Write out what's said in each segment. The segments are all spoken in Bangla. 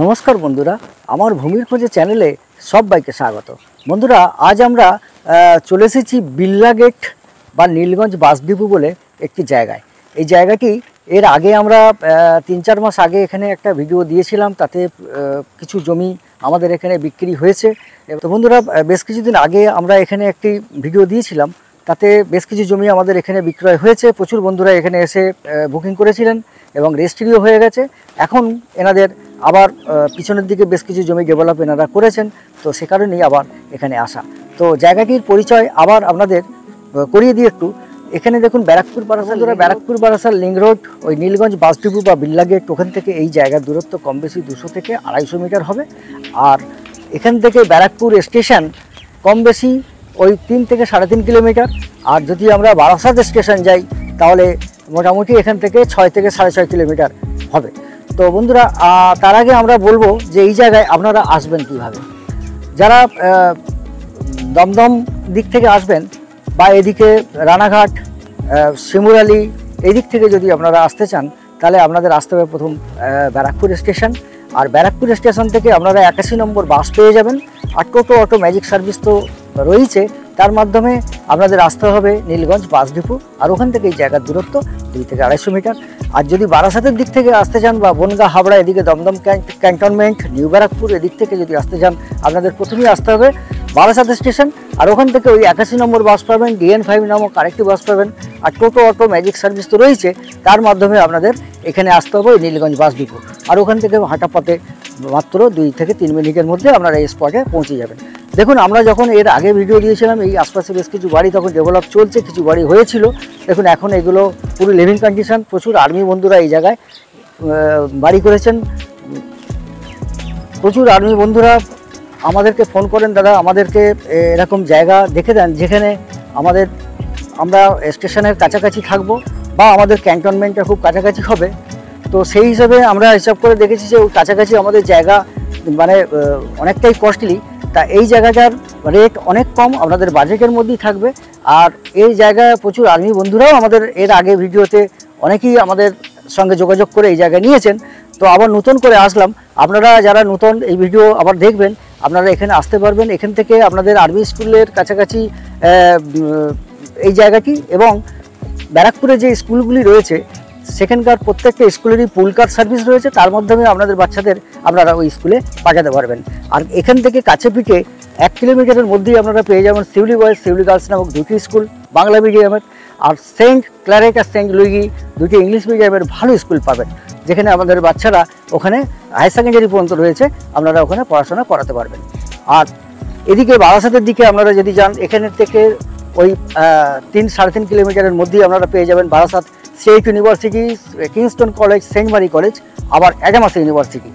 নমস্কার বন্ধুরা, আমার ভূমির খোঁজে চ্যানেলে সবাইকে স্বাগত। বন্ধুরা, আজ আমরা চলে এসেছি বিল্লা গেট বা নীলগঞ্জ বাস ডিপো বলে একটি জায়গায়। এই জায়গাটি এর আগে আমরা 3-4 মাস আগে এখানে একটা ভিডিও দিয়েছিলাম, তাতে কিছু জমি আমাদের এখানে বিক্রি হয়েছে। তো বন্ধুরা, বেশ কিছুদিন আগে আমরা এখানে একটি ভিডিও দিয়েছিলাম, তাতে বেশ কিছু জমি আমাদের এখানে বিক্রয় হয়েছে। প্রচুর বন্ধুরা এখানে এসে বুকিং করেছিলেন এবং রেজিস্ট্রিও হয়ে গেছে। এখন এনাদের আবার পিছনের দিকে বেশ কিছু জমি ডেভেলপ এনারা করেছেন, তো সে কারণেই আবার এখানে আসা। তো জায়গাটির পরিচয় আবার আপনাদের করিয়ে দিই একটু। এখানে দেখুন ব্যারাকপুর বারাসাত, ব্যারাকপুর বারাসাত লিঙ্ক রোড, ওই নীলগঞ্জ বাস ডিপো বা বিল্লা গেট, ওখান থেকে এই জায়গার দূরত্ব কম বেশি 200 থেকে 250 মিটার হবে। আর এখান থেকে ব্যারাকপুর স্টেশন কম বেশি ওই 3 থেকে 3.5 কিলোমিটার। আর যদি আমরা বারাসাত স্টেশন যাই তাহলে মোটামুটি এখান থেকে 6 থেকে 6.5 কিলোমিটার হবে। তো বন্ধুরা, তার আগে আমরা বলবো যে এই জায়গায় আপনারা আসবেন কিভাবে। যারা দমদম দিক থেকে আসবেন বা এদিকে রানাঘাট, শিমুরালি এই দিক থেকে যদি আপনারা আসতে চান, তাহলে আপনাদের আসতে হবে প্রথম ব্যারাকপুর স্টেশন। আর ব্যারাকপুর স্টেশন থেকে আপনারা 81 নম্বর বাস পেয়ে যাবেন। আর টোটো অটো ম্যাজিক সার্ভিস তো রয়েছে, তার মাধ্যমে আপনাদের আসতে হবে নীলগঞ্জ বাস ডিপো। আর ওখান থেকে এই জায়গার দূরত্ব 2 থেকে 250 মিটার। আর যদি বারাসাতের দিক থেকে আসতে চান বা বনগাঁ, হাবড়া, এদিকে দমদম ক্যান্টনমেন্ট, নিউ ব্যারাকপুর এদিক থেকে যদি আসতে চান, আপনাদের প্রথমেই আসতে হবে বারাসাত স্টেশন। আর ওখান থেকে ওই 81 নম্বর বাস পাবেন, DN5 নামক আরেকটি বাস পাবেন। আর টোটো অটো ম্যাজিক সার্ভিস তো রয়েছে, তার মাধ্যমে আপনাদের এখানে আসতে হবে ওই নীলগঞ্জ বাস ডিপো। আর ওখান থেকে হাঁটা পথে মাত্র 2 থেকে 3 মিনিটের মধ্যে আপনারা এই স্পটে পৌঁছে যাবেন। দেখুন, আমরা যখন এর আগে ভিডিও দিয়েছিলাম, এই আশপাশে বেশ কিছু বাড়ি তখন ডেভেলপ চলছে, কিছু বাড়ি হয়েছিল। দেখুন এখন এগুলো পুরো লিভিং কন্ডিশন। প্রচুর আর্মি বন্ধুরা এই জায়গায় বাড়ি করেছেন। প্রচুর আর্মি বন্ধুরা আমাদেরকে ফোন করেন, দাদা আমাদেরকে এরকম জায়গা দেখে দেন যেখানে আমরা স্টেশনের কাছাকাছি থাকবো বা আমাদের ক্যান্টনমেন্টটা খুব কাছাকাছি হবে। তো সেই হিসাবে আমরা হিসাব করে দেখেছি যে ওই কাছাকাছি আমাদের জায়গা মানে অনেকটাই কস্টলি। তা এই জায়গাটার রেট অনেক কম, আপনাদের বাজেটের মধ্যেই থাকবে। আর এই জায়গায় প্রচুর আর্মি বন্ধুরাও আমাদের এর আগে ভিডিওতে অনেকেই আমাদের সঙ্গে যোগাযোগ করে এই জায়গায় নিয়েছেন। তো আবার নতুন করে আসলাম, আপনারা যারা নতুন এই ভিডিও আবার দেখবেন, আপনারা এখানে আসতে পারবেন। এখান থেকে আপনাদের আর্মি স্কুলের কাছাকাছি এই জায়গাটি, এবং ব্যারাকপুরে যে স্কুলগুলি রয়েছে সেখানকার প্রত্যেকটা স্কুলেরই পুল কার সার্ভিস রয়েছে, তার মাধ্যমে আপনাদের বাচ্চাদের আপনারা ওই স্কুলে পাঠাতে পারবেন। আর এখান থেকে কাছে পিঠে 1 কিলোমিটারের মধ্যেই আপনারা পেয়ে যাবেন সিউলি বয়েজ, সিউলি গার্লস নামক 2টি স্কুল বাংলা মিডিয়ামের। আর সেন্ট ক্লারেট আর সেন্ট লুইগি 2টি ইংলিশ মিডিয়ামের ভালো স্কুল পাবেন, যেখানে আমাদের বাচ্চারা ওখানে হায়ার সেকেন্ডারি পর্যন্ত রয়েছে, আপনারা ওখানে পড়াশোনা করাতে পারবেন। আর এদিকে বারাসাতের দিকে আপনারা যদি যান, এখানের থেকে ওই 3-3.5 কিলোমিটারের মধ্যেই আপনারা পেয়ে যাবেন Barasat State University, Kingston College, Saint Mary College, আবার অ্যাডামাস ইউনিভার্সিটি।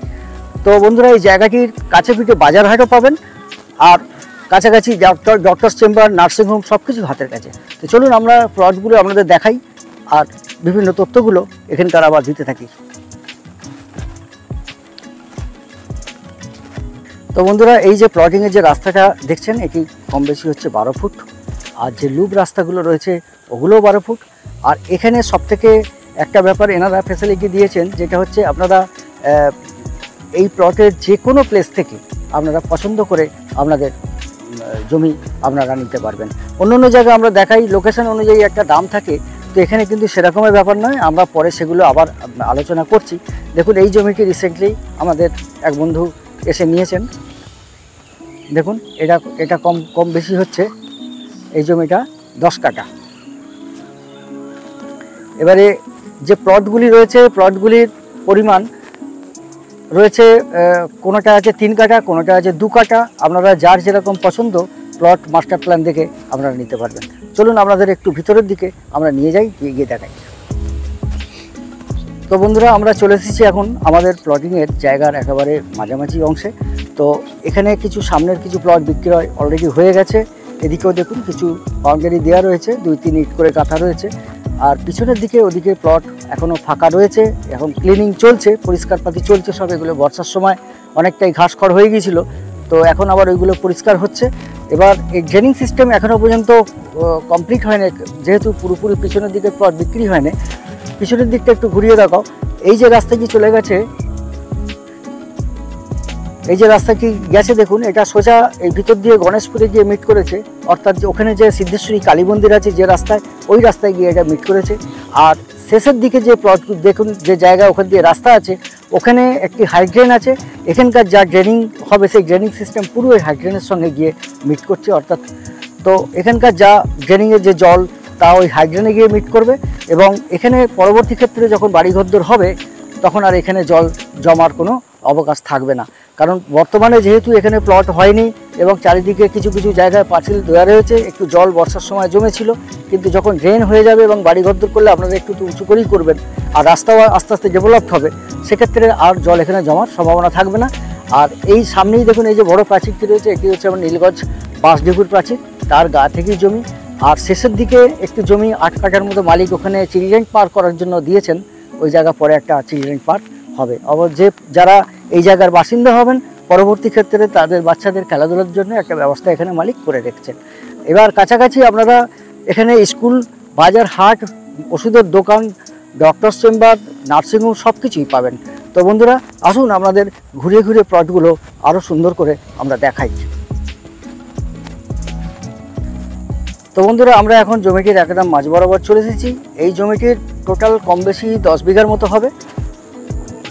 তো বন্ধুরা, এই জায়গাটির কাছে পিঠে বাজার হাটও পাবেন, আর কাছাকাছি ডক্টরস চেম্বার, নার্সিংহোম সব কিছু হাতের কাছে। তো চলুন আমরা প্লটগুলো আপনাদের দেখাই আর বিভিন্ন তথ্যগুলো এখানকার আবার দিতে থাকি। তো বন্ধুরা, এই যে প্লটিংয়ের যে রাস্তাটা দেখছেন, এটি কম বেশি হচ্ছে 12 ফুট। আর যে লুপ রাস্তাগুলো রয়েছে ওগুলোও 12 ফুট। আর এখানে সবথেকে একটা ব্যাপার এনারা ফ্যাসিলিটি দিয়েছেন, যেটা হচ্ছে আপনারা এই প্লটের যে কোনো প্লেস থেকে আপনারা পছন্দ করে আপনাদের জমি আপনারা নিতে পারবেন। অন্য জায়গায় আমরা দেখাই লোকেশন অনুযায়ী একটা দাম থাকে, তো এখানে কিন্তু সেরকমের ব্যাপার নয়। আমরা পরে সেগুলো আবার আলোচনা করছি। দেখুন, এই জমিটি রিসেন্টলি আমাদের এক বন্ধু এসে নিয়েছেন। দেখুন, এটা কম বেশি হচ্ছে এই জমিটা 10 কাঠা। এবারে যে প্লটগুলি রয়েছে, প্লটগুলির পরিমাণ রয়েছে, কোনোটা আছে 3 কাঠা, কোনোটা আছে 2 কাঠা। আপনারা যার যেরকম পছন্দ প্লট মাস্টার প্ল্যান দেখে আপনারা নিতে পারবেন। চলুন আপনাদের একটু ভিতরের দিকে আমরা নিয়ে যাই, গিয়ে দেখাই। তো বন্ধুরা, আমরা চলে এসেছি এখন আমাদের প্লটিংয়ের জায়গার একেবারে মাঝামাঝি অংশে। তো এখানে কিছু সামনের কিছু প্লট বিক্রয় অলরেডি হয়ে গেছে। এদিকেও দেখুন কিছু বাউন্ডারি দেওয়া রয়েছে, 2-3 ইট করে কাঁথা রয়েছে। আর পিছনের দিকে ওদিকে প্লট এখনও ফাঁকা রয়েছে, এখন ক্লিনিং চলছে, পরিষ্কারপাতি চলছে সব। এগুলো বর্ষার সময় অনেকটাই ঘাস খড় হয়ে গিয়েছিল, তো এখন আবার ওইগুলো পরিষ্কার হচ্ছে। এবার এই ড্রেনিং সিস্টেম এখনও পর্যন্ত কমপ্লিট হয়নি, যেহেতু পুরোপুরি পিছনের দিকে প্লট বিক্রি হয়নি। পিছনের দিকটা একটু ঘুরিয়ে দেখাও। এই যে রাস্তা কি চলে গেছে এই যে রাস্তাটি গেছে দেখুন, এটা সোজা এই ভিতর দিয়ে গণেশপুরে গিয়ে মিট করেছে, অর্থাৎ ওখানে যে সিদ্ধেশ্বরী কালী মন্দির আছে যে রাস্তায়, ওই রাস্তায় গিয়ে এটা মিট করেছে। আর শেষের দিকে যে প্লট দেখুন, যে জায়গা ওখান দিয়ে রাস্তা আছে, ওখানে একটি হাইড্রেন আছে। এখানকার যা ড্রেনিং হবে সেই ড্রেনিং সিস্টেম পুরো ওই হাইড্রেনের সঙ্গে গিয়ে মিট করছে, অর্থাৎ তো এখানকার যা ড্রেনিংয়ের যে জল তা ওই হাইড্রেনে গিয়ে মিট করবে। এবং এখানে পরবর্তী ক্ষেত্রে যখন বাড়িঘরদোর হবে তখন আর এখানে জল জমার কোনো অবকাশ থাকবে না, কারণ বর্তমানে যেহেতু এখানে প্লট হয়নি এবং চারিদিকে কিছু কিছু জায়গায় পাঁচিল দেওয়া রয়েছে, একটু জল বর্ষার সময় জমেছিল, কিন্তু যখন ড্রেন হয়ে যাবে এবং বাড়িঘরদোর করলে আপনারা একটু উঁচু করেই করবেন আর রাস্তাও আস্তে আস্তে ডেভেলপড হবে, সেক্ষেত্রে আর জল এখানে জমার সম্ভাবনা থাকবে না। আর এই সামনেই দেখুন এই যে বড় প্রাচীরটি রয়েছে, এটি হচ্ছে আমার নীলগঞ্জ বাসডিপুর প্রাচীর, তার গা থেকেই জমি। আর শেষের দিকে একটি জমি 8 কাঠার মতো মালিক ওখানে চিলড্রেন পার্ক করার জন্য দিয়েছেন, ওই জায়গা পরে একটা চিলড্রেন পার্ক হবে। আবার যারা এই জায়গার বাসিন্দা হবেন পরবর্তী ক্ষেত্রে তাদের বাচ্চাদের খেলাধুলার জন্য একটা ব্যবস্থা এখানে মালিক করে রেখেছেন। এবার কাছাকাছি আপনারা এখানে স্কুল, বাজার, হাট, ওষুধের দোকান, ডক্টর চেম্বার, নার্সিংহোম সব কিছুই পাবেন। তো বন্ধুরা আসুন আপনাদের ঘুরে ঘুরে প্লটগুলো আরও সুন্দর করে আমরা দেখাই। তো বন্ধুরা আমরা এখন জমিটির একদম মাঝ বরাবর চলে এসেছি। এই জমিটির টোটাল কম বেশি 10 বিঘার মতো হবে।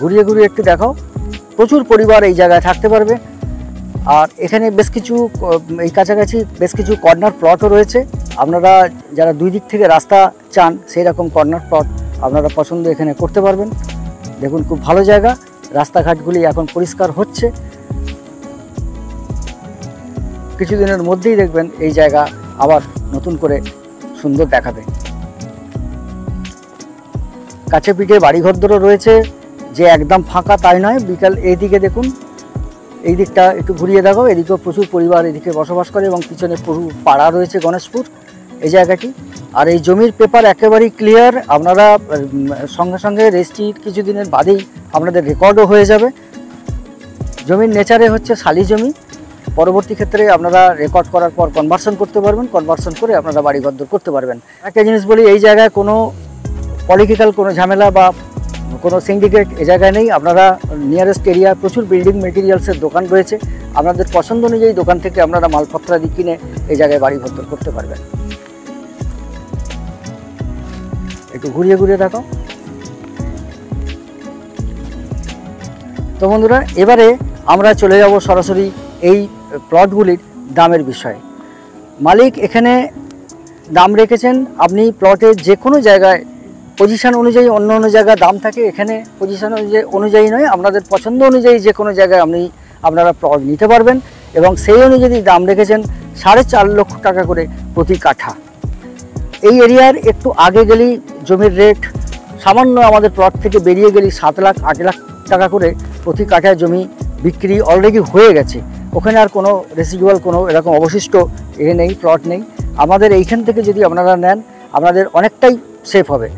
ঘুরিয়ে ঘুরিয়ে একটু দেখাও। প্রচুর পরিবার এই জায়গায় থাকতে পারবে। আর এখানে বেশ কিছু এই কাছাকাছি বেশ কিছু কর্নার প্লটও রয়েছে। আপনারা যারা দুই দিক থেকে রাস্তা চান সেই রকম কর্নার প্লট আপনারা পছন্দ এখানে করতে পারবেন। দেখুন খুব ভালো জায়গা, রাস্তাঘাটগুলি এখন পরিষ্কার হচ্ছে। কিছুদিনের মধ্যেই দেখবেন এই জায়গা আবার নতুন করে সুন্দর দেখাবে। কাছে পিঠে বাড়িঘরদোরও রয়েছে, যে একদম ফাঁকা তাই নয়। বিকাল এইদিকে দেখুন, এই দিকটা একটু ঘুরিয়ে দেখো, এদিকেও প্রচুর পরিবার এদিকে বসবাস করে এবং পিছনে পুরো পাড়া রয়েছে গণেশপুর এই জায়গাটি। আর এই জমির পেপার একেবারেই ক্লিয়ার। আপনারা সঙ্গে সঙ্গে রেজিস্ট্রির কিছুদিনের বাদেই আপনাদের রেকর্ডও হয়ে যাবে। জমির নেচারে হচ্ছে শালি জমি, পরবর্তী ক্ষেত্রে আপনারা রেকর্ড করার পর কনভার্সন করতে পারবেন, কনভার্সন করে আপনারা বাড়িঘরদোর করতে পারবেন। একটা জিনিস বলি, এই জায়গায় কোনো পলিটিক্যাল কোনো ঝামেলা বা কোনো সিন্ডিকেট এ জায়গায় নেই। আপনারা নিয়ারেস্ট এরিয়া প্রচুর বিল্ডিং মেটেরিয়ালসের দোকান রয়েছে, আপনাদের পছন্দ অনুযায়ী দোকান থেকে আপনারা মালপত্রাদি কিনে এই জায়গায় বাড়িঘরদোর করতে পারবেন। একটু ঘুরিয়ে ঘুরিয়ে দেখো। তো বন্ধুরা এবারে আমরা চলে যাব সরাসরি এই প্লটগুলির দামের বিষয়ে। মালিক এখানে দাম রেখেছেন, আপনি প্লটের যে কোনো জায়গায় পজিশন অনুযায়ী অন্য অন্য জায়গায় দাম থাকে, এখানে পজিশন অনুযায়ী নয়, আপনাদের পছন্দ অনুযায়ী যে কোনো জায়গায় আপনারা প্লট নিতে পারবেন। এবং সেই অনুযায়ী দাম রেখেছেন 4.5 লক্ষ টাকা করে প্রতি কাঠা। এই এরিয়ার একটু আগে গেলেই জমির রেট সামান্য আমাদের প্লট থেকে বেরিয়ে গেলেই 7 লাখ 8 লাখ টাকা করে প্রতি কাঠায় জমি বিক্রি অলরেডি হয়ে গেছে। ওখানে আর কোনো রেসিডুয়াল কোনো এরকম অবশিষ্ট নেই, প্লট নেই। আমাদের এইখান থেকে যদি আপনারা নেন আপনাদের অনেকটাই সেফ হবে।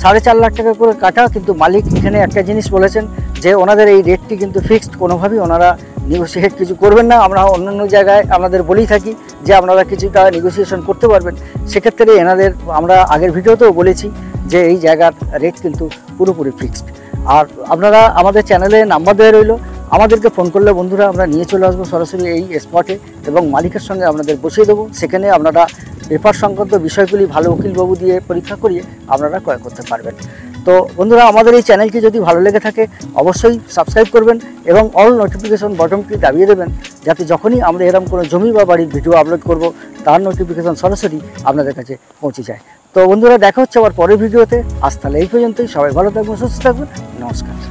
4.5 লাখ টাকা করে কাঠা, কিন্তু মালিক এখানে একটা জিনিস বলেছেন যে ওনাদের এই রেটটি কিন্তু ফিক্সড, কোনোভাবেই ওনারা নেগোসিয়েট কিছু করবেন না। আমরা অন্যান্য জায়গায় আপনাদের বলেই থাকি যে আপনারা কিছুটা নেগোসিয়েশন করতে পারবেন, সেক্ষেত্রে এনাদের আমরা আগের ভিডিওতেও বলেছি যে এই জায়গার রেট কিন্তু পুরোপুরি ফিক্সড। আর আপনারা আমাদের চ্যানেলে নাম্বার দেওয়া রইল, আমাদেরকে ফোন করলে বন্ধুরা আমরা নিয়ে চলে আসবো সরাসরি এই স্পটে এবং মালিকের সঙ্গে আপনাদের বসিয়ে দেবো। সেখানে আপনারা পেপার সংক্রান্ত বিষয়গুলি ভালো উকিলবাবু দিয়ে পরীক্ষা করিয়ে আপনারা ক্রয় করতে পারবেন। তো বন্ধুরা আমাদের এই চ্যানেলটি যদি ভালো লেগে থাকে অবশ্যই সাবস্ক্রাইব করবেন এবং অল নোটিফিকেশন বটনটি দাবিয়ে দেবেন, যাতে যখনই আমরা এরকম কোনো জমি বা বাড়ির ভিডিও আপলোড করব তার নোটিফিকেশন সরাসরি আপনাদের কাছে পৌঁছে যায়। তো বন্ধুরা দেখা হচ্ছে আবার পরের ভিডিওতে। আজ তাহলে এই পর্যন্তই। সবাই ভালো থাকবেন, সুস্থ থাকবেন। নমস্কার।